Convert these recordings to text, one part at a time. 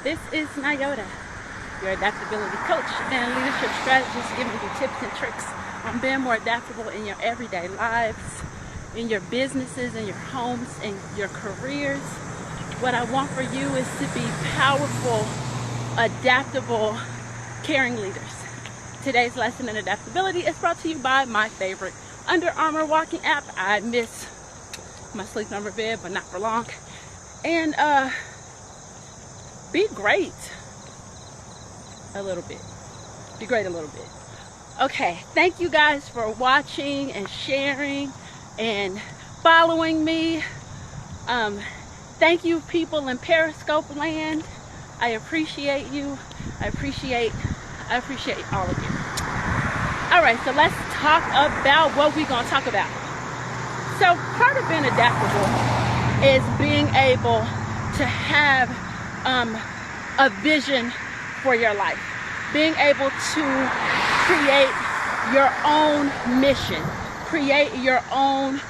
This is Nyota, your adaptability coach and leadership strategist, giving you tips and tricks on being more adaptable in your everyday lives, in your businesses, in your homes, in your careers. What I want for you is to be powerful, adaptable, caring leaders. Today's lesson in adaptability is brought to you by my favorite Under Armour walking app. I miss my sleep number bed, but not for long. And be great a little bit. Be great a little bit. Okay, thank you guys for watching and sharing and following me. Thank you, people in Periscope land. I appreciate you. I appreciate all of you. All right, so let's talk about what we're gonna talk about. So part of being adaptable is being able to have a vision for your life, being able to create your own mission, create your own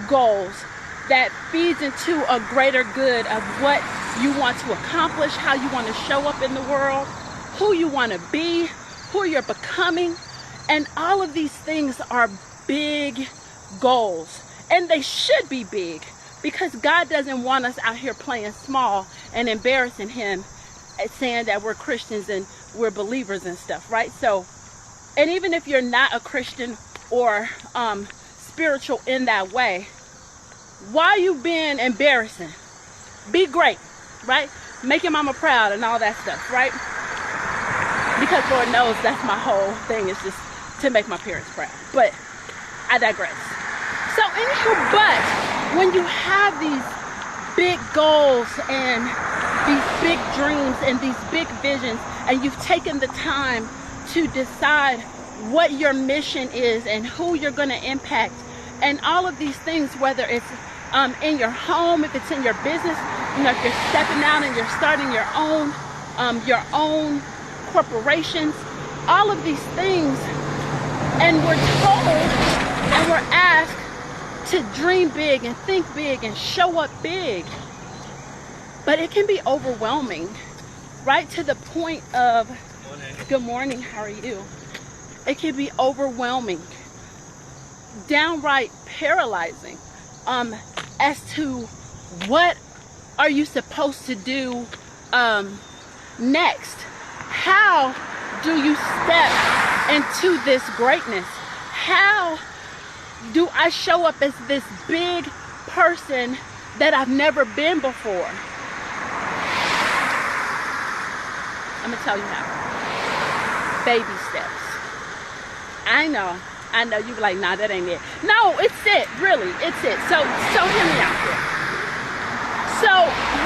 goals that feeds into a greater good of what you want to accomplish, how you want to show up in the world, who you want to be, who you're becoming. And all of these things are big goals, and they should be big, because God doesn't want us out here playing small and embarrassing him at saying that we're Christians and we're believers and stuff, right? So, and even if you're not a Christian or spiritual in that way, why you being embarrassing? Be great, right? Make your mama proud and all that stuff, right? Because Lord knows that's my whole thing, is just to make my parents proud. But I digress. So anywho, but when you have these big goals and these big dreams and these big visions, and you've taken the time to decide what your mission is and who you're going to impact and all of these things, whether it's in your home, if it's in your business, you know, if you're stepping out and you're starting your own corporations, all of these things, and we're told and we're asked to dream big and think big and show up big. But it can be overwhelming, right? To the point of, good morning, how are you? It can be overwhelming, downright paralyzing, as to what are you supposed to do next? How do you step into this greatness? How do I show up as this big person that I've never been before? I'm gonna tell you how. Baby steps. I know you be like, nah, that ain't it. No, it's it, really, it's it. So hear me out here. So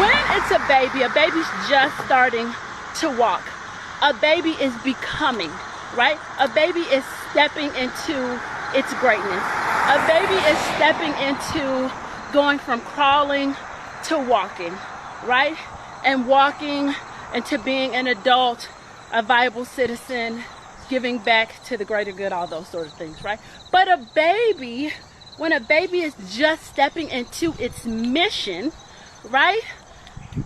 when it's a baby's just starting to walk. A baby is becoming, right? A baby is stepping into its greatness. A baby is stepping into going from crawling to walking, right? And walking into being an adult, a viable citizen, giving back to the greater good, all those sort of things, right? But a baby, when a baby is just stepping into its mission, right?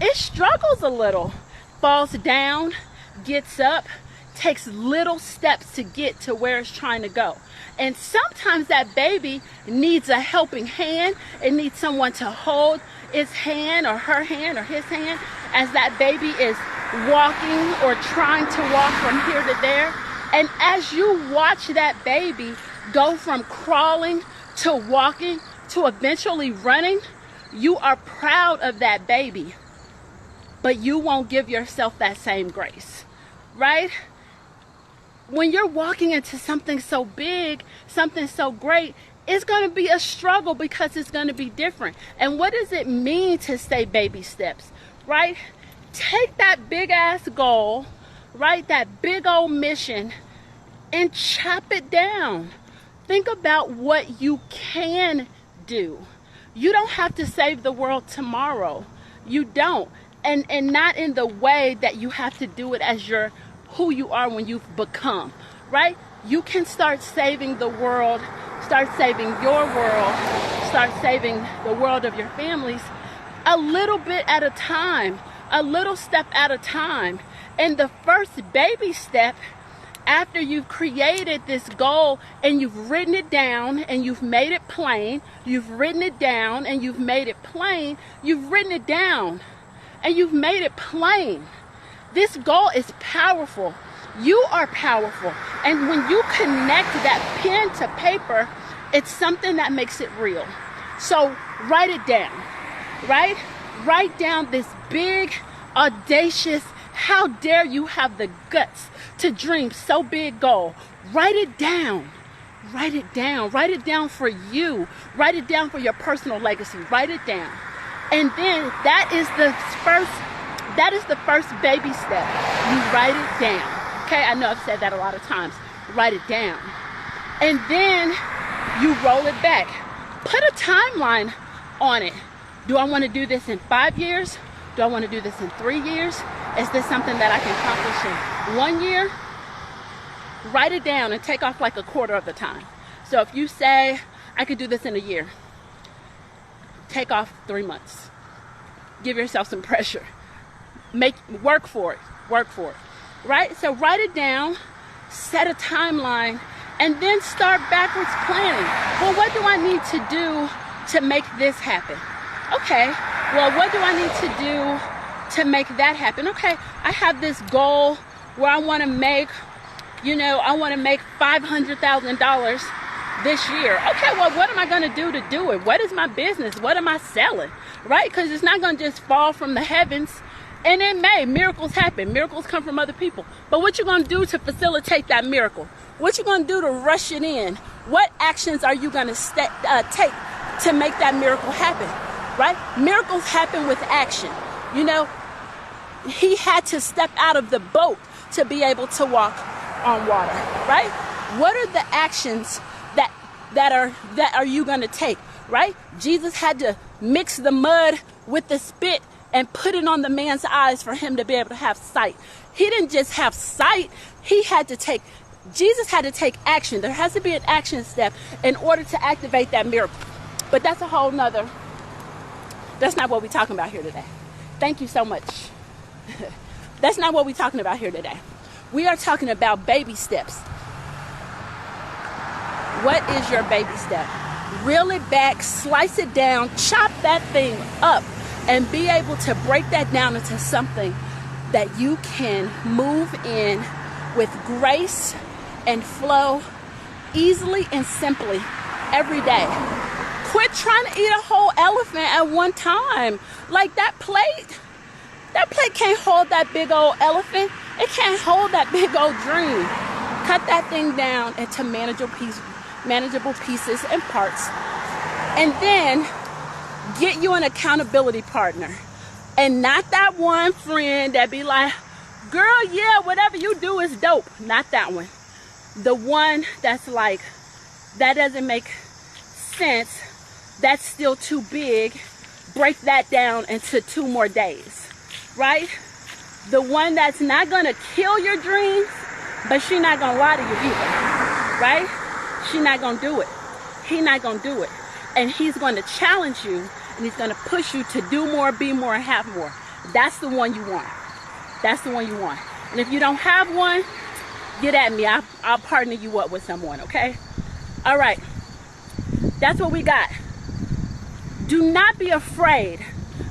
It struggles a little, falls down, gets up, takes little steps to get to where it's trying to go. And sometimes that baby needs a helping hand. It needs someone to hold its hand or her hand or his hand as that baby is walking or trying to walk from here to there. And as you watch that baby go from crawling to walking to eventually running, you are proud of that baby, but you won't give yourself that same grace, right? When you're walking into something so big, something so great, it's going to be a struggle because it's going to be different. And what does it mean to say baby steps, right? Take that big ass goal, right? That big old mission, and chop it down. Think about what you can do. You don't have to save the world tomorrow. You don't. And not in the way that you have to do it as who you are when you've become, right? You can start saving the world, start saving your world, start saving the world of your families a little bit at a time. a little step at a time. And the first baby step, after you've created this goal and you've written it down and you've made it plain, you've written it down and you've made it plain, you've written it down and you've made it plain. This goal is powerful. You are powerful. And when you connect that pen to paper, it's something that makes it real. So write it down, right? Write down this big, audacious, how dare you have the guts to dream so big goal. Write it down. Write it down. Write it down for you. Write it down for your personal legacy. Write it down. And then that is the first baby step. You write it down. Okay, I know I've said that a lot of times. Write it down. And then you roll it back. Put a timeline on it. Do I want to do this in 5 years? Do I want to do this in 3 years? Is this something that I can accomplish in 1 year? Write it down and take off like a quarter of the time. So if you say, I could do this in a year, take off 3 months. Give yourself some pressure. Work for it, right? So write it down, set a timeline, and then start backwards planning. Well, what do I need to do to make this happen? Okay, well, what do I need to do to make that happen? Okay, I have this goal where I want to make, I want to make $500,000 this year. Okay, well, what am I going to do it? What is my business? What am I selling? Right? Because it's not going to just fall from the heavens. And it may. Miracles happen. Miracles come from other people. But what you going to do to facilitate that miracle? What you going to do to rush it in? What actions are you going to take to make that miracle happen? Right? Miracles happen with action. He had to step out of the boat to be able to walk on water. Right? What are the actions that are you going to take? Right? Jesus had to mix the mud with the spit and put it on the man's eyes for him to be able to have sight. He didn't just have sight. Jesus had to take action. There has to be an action step in order to activate that miracle. But that's not what we're talking about here today. Thank you so much. That's not what we're talking about here today. We are talking about baby steps. What is your baby step? Reel it back, slice it down, chop that thing up, and be able to break that down into something that you can move in with grace and flow easily and simply every day. Quit trying to eat a whole elephant at one time. Like that plate can't hold that big old elephant. It can't hold that big old dream. Cut that thing down into manageable pieces and parts. And then get you an accountability partner. And not that one friend that be like, girl, yeah, whatever you do is dope. Not that one. The one that's like, that doesn't make sense. That's still too big. Break that down into 2 more days. Right? The one that's not going to kill your dreams, but she's not going to lie to you either. Right? She's not going to do it. He's not going to do it. And he's going to challenge you, and he's going to push you to do more, be more, and have more. That's the one you want. That's the one you want. And if you don't have one, get at me. I'll partner you up with someone, okay? All right. That's what we got. Do not be afraid.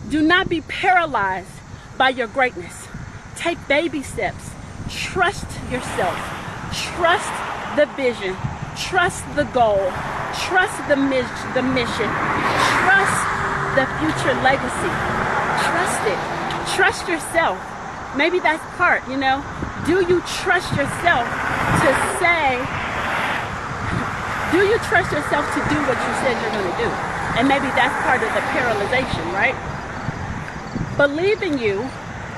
Do not be paralyzed by your greatness. Take baby steps. Trust yourself. Trust the vision. Trust the goal. Trust the mission. Trust the future legacy. Trust it. Trust yourself. Maybe that's part, Do you trust yourself to say, do you trust yourself to do what you said you're going to do? And maybe that's part of the paralyzation, right? Believe in you.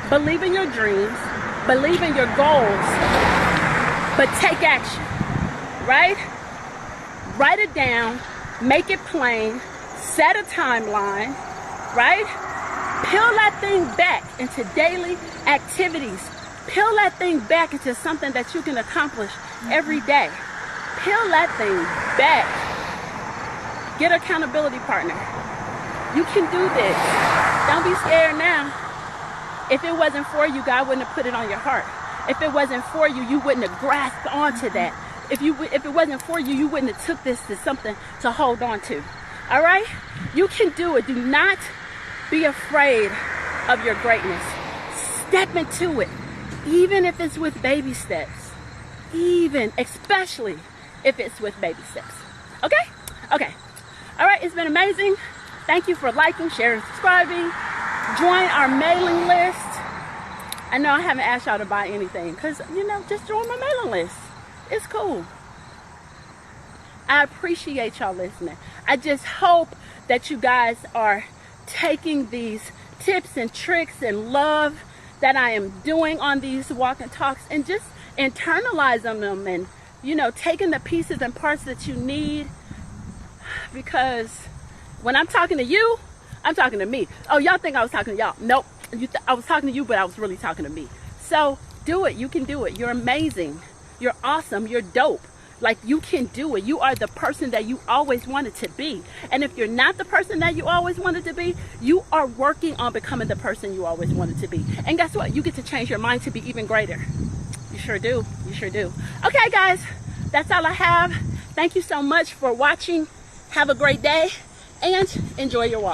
Believe in your dreams. Believe in your goals. But take action, right? Write it down. Make it plain. Set a timeline, right? Peel that thing back into daily activities. Peel that thing back into something that you can accomplish every day. Peel that thing back. Get an accountability partner. You can do this. Don't be scared now. If it wasn't for you, God wouldn't have put it on your heart. If it wasn't for you, you wouldn't have grasped onto that. If it wasn't for you, you wouldn't have took this to something to hold on to. All right? You can do it. Do not be afraid of your greatness. Step into it, even if it's with baby steps. Especially if it's with baby steps. Okay? Okay. All right, it's been amazing. Thank you for liking, sharing, subscribing. Join our mailing list. I know I haven't asked y'all to buy anything because, just join my mailing list. It's cool. I appreciate y'all listening. I just hope that you guys are taking these tips and tricks and love that I am doing on these walk and talks and just internalizing them and, taking the pieces and parts that you need. Because when I'm talking to you, I'm talking to me. Oh, y'all think I was talking to y'all. Nope. I was talking to you, but I was really talking to me. So do it. You can do it. You're amazing. You're awesome. You're dope. Like, you can do it. You are the person that you always wanted to be. And if you're not the person that you always wanted to be, you are working on becoming the person you always wanted to be. And guess what? You get to change your mind to be even greater. You sure do. You sure do. Okay, guys, that's all I have. Thank you so much for watching. Have a great day and enjoy your walk.